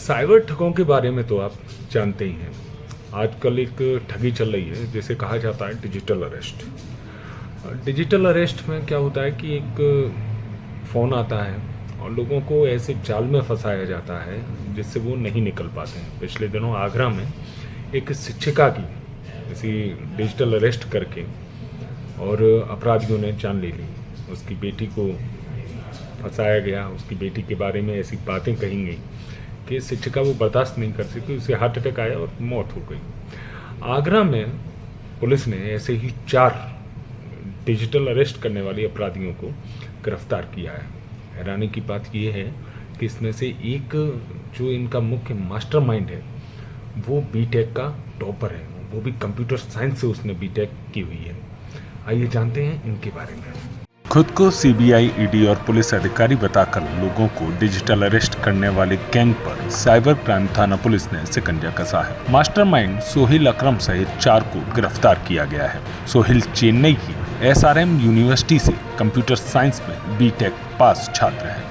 Cyber ठगों के बारे में तो आप जानते ही हैं। आजकल एक ठगी चल रही है जिसे कहा जाता है डिजिटल अरेस्ट। डिजिटल अरेस्ट में क्या होता है कि एक फ़ोन आता है और लोगों को ऐसे जाल में फंसाया जाता है जिससे वो नहीं निकल पाते हैं। पिछले दिनों आगरा में एक शिक्षिका की इसी डिजिटल अरेस्ट करके और अपराधियों ने जान ले ली। उसकी बेटी को फंसाया गया, उसकी बेटी के बारे में ऐसी बातें कही गई कि शिक्षिका वो बर्दाश्त नहीं कर सकी, उसे हार्ट अटैक आया और मौत हो गई। आगरा में पुलिस ने ऐसे ही 4 डिजिटल अरेस्ट करने वाले अपराधियों को गिरफ्तार किया है। हैरानी की बात यह है कि इसमें से एक जो इनका मुख्य मास्टरमाइंड है वो बीटेक का टॉपर है, वो भी कंप्यूटर साइंस से उसने बीटेक की हुई है। आइए जानते हैं इनके बारे में। खुद को सीबीआई, ईडी और पुलिस अधिकारी बताकर लोगों को डिजिटल अरेस्ट करने वाले गैंग पर साइबर क्राइम थाना पुलिस ने शिकंजा कसा है। मास्टरमाइंड सोहेल अकरम सहित 4 को गिरफ्तार किया गया है। सोहेल चेन्नई की एसआरएम यूनिवर्सिटी से कंप्यूटर साइंस में बीटेक पास छात्र है।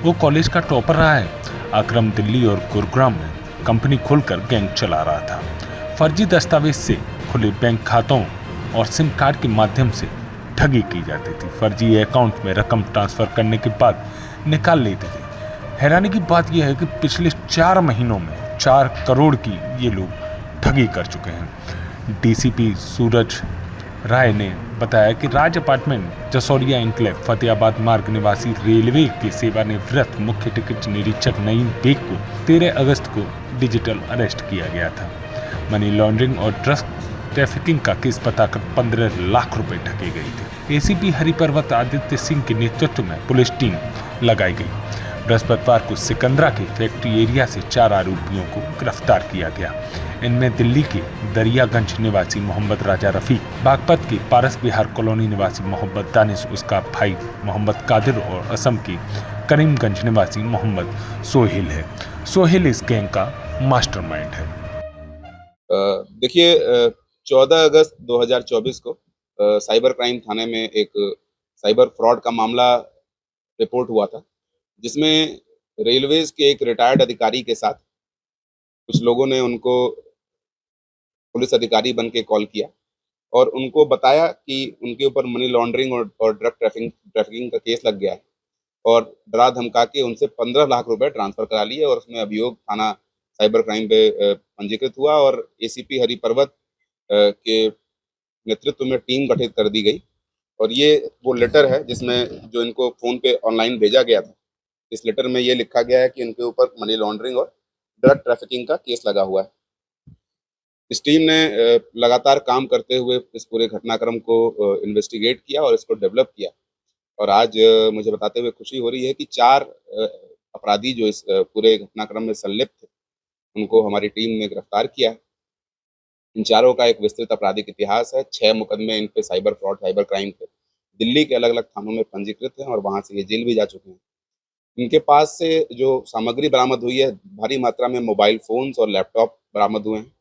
वो कॉलेज का टॉपर रहा है। अकरम दिल्ली और गुरुग्राम में कंपनी खोलकर गैंग चला रहा था। फर्जी दस्तावेज से खुले बैंक खातों और सिम कार्ड के माध्यम से ठगी की जाती थी। फर्जी अकाउंट में रकम ट्रांसफर करने के बाद निकाल लेते थे। हैरानी की बात यह है कि पिछले 4 महीनों में 4 करोड़ की ये लोग ठगी कर चुके हैं। डीसीपी सूरज राय ने बताया कि राज अपार्टमेंट जसौरिया एंक्लेव फतेहाबाद मार्ग निवासी रेलवे के सेवानिवृत्त मुख्य टिकट निरीक्षक नईम बेग को 13 अगस्त को डिजिटल अरेस्ट किया गया था। मनी लॉन्ड्रिंग और ड्रग्स ट्रैफिकिंग का केस बताकर 15 लाख रुपए ठगे गए थे। एसीपी हरिपर्वत आदित्य सिंह के नेतृत्व में पुलिस टीम लगाई गई। बृहस्पतिवार को सिकंदरा के फैक्ट्री एरिया से 4 आरोपियों को गिरफ्तार किया गया। इनमें दिल्ली के दरियागंज निवासी मोहम्मद राजा रफीक, बागपत के पारस विहार कॉलोनी निवासी मोहम्मद दानिश, उसका भाई मोहम्मद कादिर और असम के करीमगंज निवासी मोहम्मद सोहेल है। सोहेल इस गैंग का मास्टरमाइंड है। देखिए, 14 अगस्त 2024 को साइबर क्राइम थाने में एक साइबर फ्रॉड का मामला रिपोर्ट हुआ था, जिसमें रेलवेज के एक रिटायर्ड अधिकारी के साथ कुछ लोगों ने उनको पुलिस अधिकारी बन के कॉल किया और उनको बताया कि उनके ऊपर मनी लॉन्ड्रिंग और ड्रग ट्रैफिकिंग का केस लग गया है और डरा धमका के उनसे 15 लाख रुपए ट्रांसफर करा लिए और उसमें अभियोग थाना साइबर क्राइम पे पंजीकृत हुआ और एसीपी हरिपर्वत के नेतृत्व में टीम गठित कर दी गई। और ये वो लेटर है जिसमें जो इनको फ़ोन पे ऑनलाइन भेजा गया था। इस लेटर में ये लिखा गया है कि इनके ऊपर मनी लॉन्ड्रिंग और ड्रग ट्रैफिकिंग का केस लगा हुआ है। इस टीम ने लगातार काम करते हुए इस पूरे घटनाक्रम को इन्वेस्टिगेट किया और इसको डेवलप किया। और आज मुझे बताते हुए खुशी हो रही है कि 4 अपराधी जो इस पूरे घटनाक्रम में संलिप्त थे, उनको हमारी टीम ने गिरफ्तार किया है। इन चारों का एक विस्तृत आपराधिक इतिहास है। 6 मुकदमे इन पे साइबर फ्रॉड, साइबर क्राइम पे दिल्ली के अलग-अलग थानों में पंजीकृत हैं और वहाँ से ये जेल भी जा चुके हैं। इनके पास से जो सामग्री बरामद हुई है, भारी मात्रा में मोबाइल फ़ोन्स और लैपटॉप बरामद हुए हैं।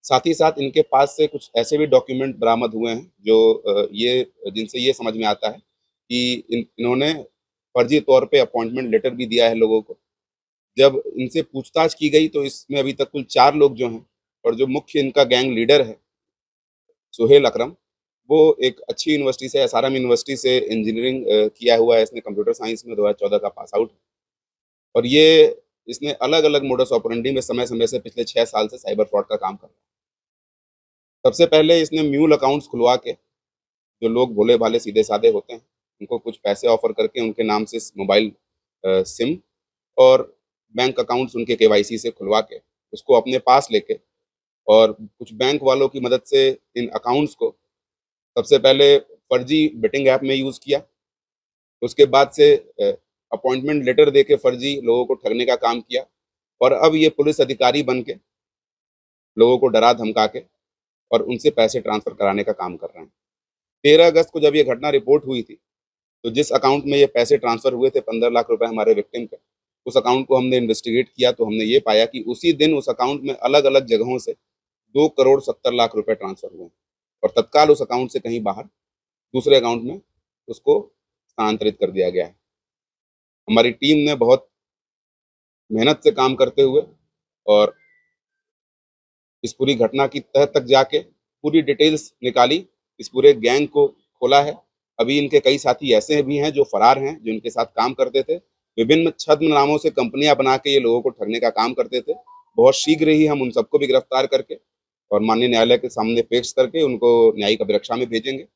साथ ही साथ इनके पास से कुछ ऐसे भी डॉक्यूमेंट बरामद हुए हैं जो ये जिनसे ये समझ में आता है कि इन्होंने फर्जी तौर पे अपॉइंटमेंट लेटर भी दिया है लोगों को। जब इनसे पूछताछ की गई तो इसमें अभी तक कुल 4 लोग जो हैं और जो मुख्य इनका गैंग लीडर है, सोहेल अकरम, वो एक अच्छी यूनिवर्सिटी से, एसआरएम यूनिवर्सिटी से इंजीनियरिंग किया हुआ है। इसने कंप्यूटर साइंस में 2014 का पास आउट है और ये इसने अलग-अलग मोडस ऑपरेंडी में समय-समय से पिछले 6 साल से साइबर फ्रॉड का काम कर रहा है। सबसे पहले इसने म्यूल अकाउंट्स खुलवा के, जो लोग भोले-भाले सीधे-साधे होते हैं, उनको कुछ पैसे ऑफ़र करके उनके नाम से मोबाइल सिम और बैंक अकाउंट्स उनके केवाईसी से खुलवा के, उसको अपने पास लेके और कुछ बैंक वालों की मदद से इन अकाउंट्स को सबसे पहले फर्जी बेटिंग ऐप में यूज़ किया। उसके बाद से अपॉइंटमेंट लेटर देके फर्जी लोगों को ठगने का काम किया और अब ये पुलिस अधिकारी बन के लोगों को डरा-धमका के और उनसे पैसे ट्रांसफ़र कराने का काम कर रहे हैं। 13 अगस्त को जब ये घटना रिपोर्ट हुई थी, तो जिस अकाउंट में ये पैसे ट्रांसफ़र हुए थे 15 लाख रुपए हमारे विक्टिम के, उस अकाउंट को हमने इन्वेस्टिगेट किया तो हमने ये पाया कि उसी दिन उस अकाउंट में अलग-अलग जगहों से 2 करोड़ 70 लाख रुपए ट्रांसफ़र हुए हैं और तत्काल उस अकाउंट से कहीं बाहर दूसरे अकाउंट में उसको स्थानांतरित कर दिया गया है। हमारी टीम ने बहुत मेहनत से काम करते हुए और इस पूरी घटना की तह तक जाके पूरी डिटेल्स निकाली, इस पूरे गैंग को खोला है। अभी इनके कई साथी ऐसे भी हैं जो फरार हैं, जो इनके साथ काम करते थे। विभिन्न छद्म नामों से कंपनियां बना के ये लोगों को ठगने का काम करते थे। बहुत शीघ्र ही हम उन सबको भी गिरफ्तार करके और माननीय न्यायालय के सामने पेश करके उनको न्यायिक अभिरक्षा में भेजेंगे।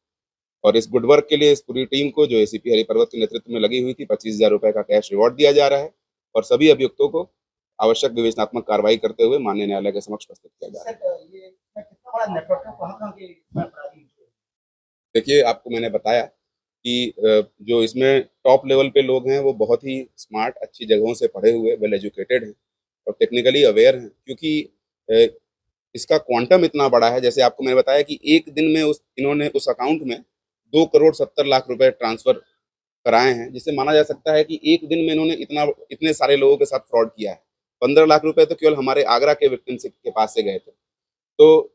और इस गुड वर्क के लिए इस पूरी टीम को, जो एसीपी हरिपर्वत के नेतृत्व में लगी हुई थी, 25,000 रुपए का कैश रिवॉर्ड दिया जा रहा है और सभी अभियुक्तों को आवश्यक विवेचनात्मक कार्रवाई करते हुए माननीय न्यायालय के समक्ष प्रस्तुत किया जा रहा है। सर, ये कितना बड़ा नेटवर्क है, कहाँ-कहाँ के इसमें अपराधी हैं? देखिए, आपको मैंने बताया कि जो इसमें टॉप लेवल पे लोग हैं, वो बहुत ही स्मार्ट, अच्छी जगहों से पढ़े हुए, वेल एजुकेटेड हैं और टेक्निकली अवेयर हैं, क्योंकि अ, इसका क्वांटम इतना बड़ा है। जैसे आपको मैंने बताया कि एक दिन में इन्होंने उस अकाउंट में 2 करोड़ 70 लाख रुपए ट्रांसफर कराए हैं, जिससे माना जा सकता है कि एक दिन में इन्होंने इतने सारे लोगों के साथ फ्रॉड किया है। 15 लाख रुपए तो केवल हमारे आगरा के विक्टिम के पास से गए थे। तो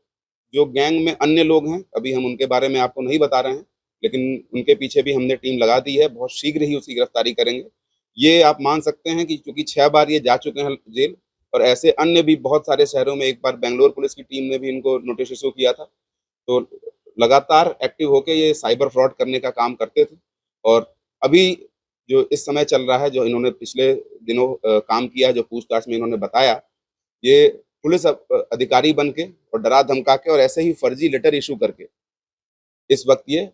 जो गैंग में अन्य लोग हैं, अभी हम उनके बारे में आपको नहीं बता रहे हैं, लेकिन उनके पीछे भी हमने टीम लगा दी है, बहुत शीघ्र ही उसकी गिरफ्तारी करेंगे। ये आप मान सकते हैं कि चूँकि 6 बार ये जा चुके हैं जेल और ऐसे अन्य भी बहुत सारे शहरों में, एक बार बैंगलोर पुलिस की टीम ने भी इनको नोटिस इश्यू किया था। तो लगातार एक्टिव होके ये साइबर फ्रॉड करने का काम करते थे और अभी जो इस समय चल रहा है, जो इन्होंने पिछले दिनों काम किया है, जो पूछताछ में इन्होंने बताया, ये पुलिस अधिकारी बन के और डरा धमका के और ऐसे ही फर्जी लेटर इश्यू करके इस वक्त ये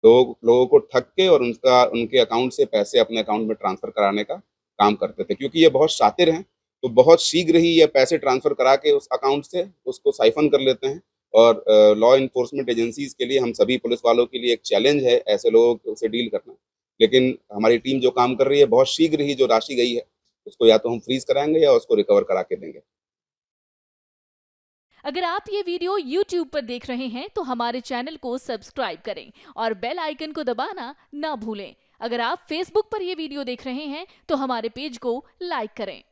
लोगों को ठग के और उनके अकाउंट से पैसे अपने अकाउंट में ट्रांसफर कराने का काम करते थे। क्योंकि ये बहुत शातिर हैं, तो बहुत शीघ्र ही ये पैसे ट्रांसफर करा के उस अकाउंट से उसको साइफन कर लेते हैं और लॉ एनफोर्समेंट एजेंसीज के लिए, हम सभी पुलिस वालों के लिए एक चैलेंज है ऐसे लोगों से डील करना। लेकिन हमारी टीम जो काम कर रही है, बहुत शीघ्र ही जो राशि गई है, उसको या तो हम फ्रीज कराएंगे या उसको रिकवर करा के देंगे। अगर आप ये वीडियो YouTube पर देख रहे हैं तो हमारे चैनल को सब्सक्राइब करें और बेल आइकन को दबाना ना भूलें। अगर आप Facebook पर ये वीडियो देख रहे हैं तो हमारे पेज को लाइक करें।